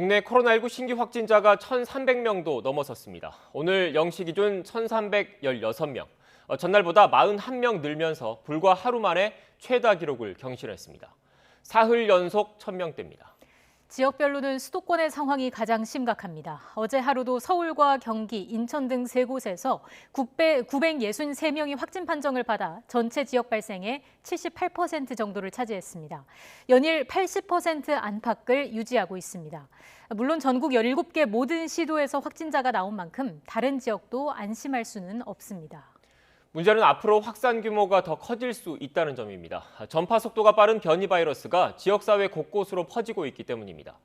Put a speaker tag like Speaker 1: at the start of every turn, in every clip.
Speaker 1: 국내 코로나19 신규 확진자가 1,300명도 넘어섰습니다. 오늘 0시 기준 1,316명, 전날보다 41명 늘면서 불과 하루 만에 최다 기록을 경신했습니다. 사흘 연속 1,000명대입니다.
Speaker 2: 지역별로는 수도권의 상황이 가장 심각합니다. 어제 하루도 서울과 경기, 인천 등 세 곳에서 963명이 확진 판정을 받아 전체 지역 발생의 78% 정도를 차지했습니다. 연일 80% 안팎을 유지하고 있습니다. 물론 전국 17개 모든 시도에서 확진자가 나온 만큼 다른 지역도 안심할 수는 없습니다.
Speaker 1: 문제는 앞으로 확산 규모가 더 커질 수 있다는 점입니다. 전파 속도가 빠른 변이 바이러스가 지역사회 곳곳으로 퍼지고 있기 때문입니다.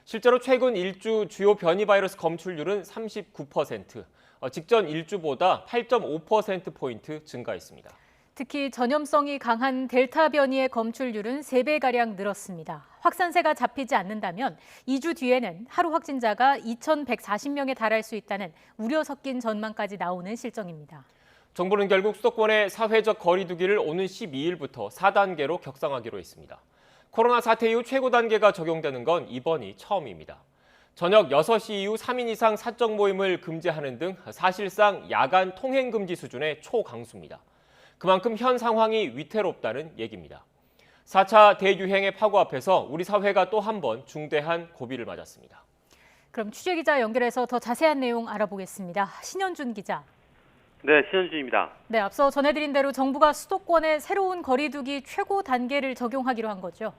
Speaker 1: 실제로 최근 일주 주요 변이 바이러스 검출률은 39%, 직전 일주보다 8.5%포인트 증가했습니다.
Speaker 2: 특히 전염성이 강한 델타 변이의 검출률은 3배가량 늘었습니다. 확산세가 잡히지 않는다면 2주 뒤에는 하루 확진자가 2,140명에 달할 수 있다는 우려 섞인 전망까지 나오는 실정입니다.
Speaker 1: 정부는 결국 수도권의 사회적 거리 두기를 오는 12일부터 4단계로 격상하기로 했습니다. 코로나 사태 이후 최고 단계가 적용되는 건 이번이 처음입니다. 저녁 6시 이후 3인 이상 사적 모임을 금지하는 등 사실상 야간 통행 금지 수준의 초강수입니다. 그만큼 현 상황이 위태롭다는 얘기입니다. 4차 대유행의 파고 앞에서 우리 사회가 또 한 번 중대한 고비를 맞았습니다.
Speaker 2: 그럼 취재기자 연결해서 더 자세한 내용 알아보겠습니다. 신현준 기자.
Speaker 3: 네, 신현준입니다.
Speaker 2: 네, 앞서 전해드린 대로 정부가 수도권에 새로운 거리두기 최고 단계를 적용하기로 한 거죠.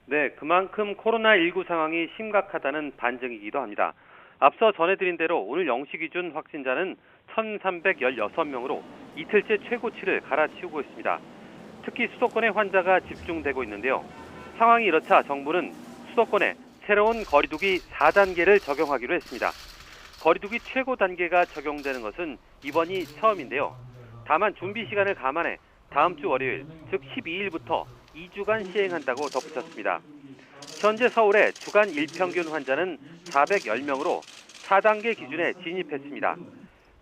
Speaker 3: 네, 그만큼 코로나19 상황이 심각하다는 반증이기도 합니다. 앞서 전해드린 대로 오늘 0시 기준 확진자는 1,316명으로 이틀째 최고치를 갈아치우고 있습니다. 특히 수도권에 환자가 집중되고 있는데요. 상황이 이렇자 정부는 수도권에 새로운 거리두기 4단계를 적용하기로 했습니다. 거리두기 최고 단계가 적용되는 것은 이번이 처음인데요. 다만 준비 시간을 감안해 다음 주 월요일, 즉 12일부터 2주간 시행한다고 덧붙였습니다. 현재 서울의 주간 일평균 환자는 410명으로 4단계 기준에 진입했습니다.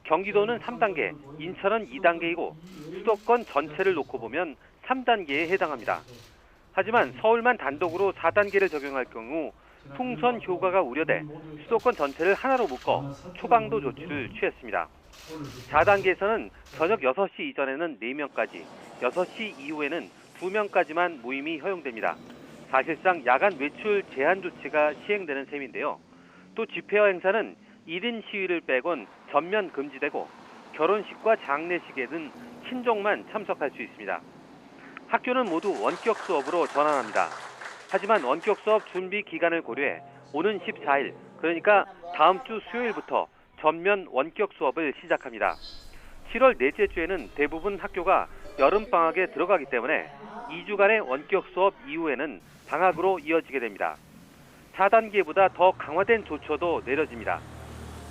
Speaker 3: 경기도는 3단계, 인천은 2단계이고 수도권 전체를 놓고 보면 3단계에 해당합니다. 하지만 서울만 단독으로 4단계를 적용할 경우 풍선 효과가 우려돼 수도권 전체를 하나로 묶어 초강도 조치를 취했습니다. 4단계에서는 저녁 6시 이전에는 4명까지, 6시 이후에는 2명까지만 모임이 허용됩니다. 사실상 야간 외출 제한 조치가 시행되는 셈인데요. 또 집회와 행사는 1인 시위를 빼곤 전면 금지되고 결혼식과 장례식에는 친족만 참석할 수 있습니다. 학교는 모두 원격 수업으로 전환합니다. 하지만 원격 수업 준비 기간을 고려해 오는 14일, 그러니까 다음 주 수요일부터 전면 원격 수업을 시작합니다. 7월 넷째 주에는 대부분 학교가 여름방학에 들어가기 때문에 2주간의 원격 수업 이후에는 방학으로 이어지게 됩니다. 4단계보다 더 강화된 조처도 내려집니다.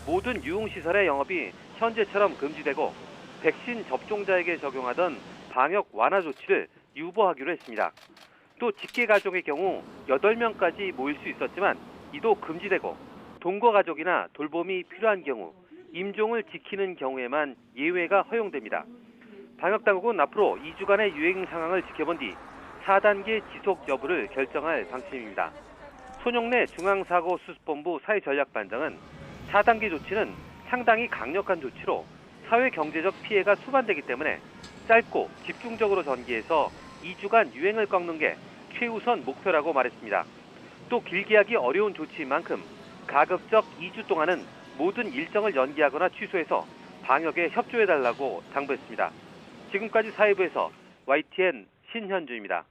Speaker 3: 모든 유흥시설의 영업이 현재처럼 금지되고 백신 접종자에게 적용하던 방역 완화 조치를 유보하기로 했습니다. 또 직계가족의 경우 8명까지 모일 수 있었지만 이도 금지되고 동거가족이나 돌봄이 필요한 경우, 임종을 지키는 경우에만 예외가 허용됩니다. 방역당국은 앞으로 2주간의 유행 상황을 지켜본 뒤 4단계 지속 여부를 결정할 방침입니다. 손용래 중앙사고수습본부 사회전략반장은 4단계 조치는 상당히 강력한 조치로 사회경제적 피해가 수반되기 때문에 짧고 집중적으로 전개해서 2주간 유행을 꺾는 게 최우선 목표라고 말했습니다. 또 길게 하기 어려운 조치인 만큼 가급적 2주 동안은 모든 일정을 연기하거나 취소해서 방역에 협조해달라고 당부했습니다. 지금까지 사회부에서 YTN 신현주입니다.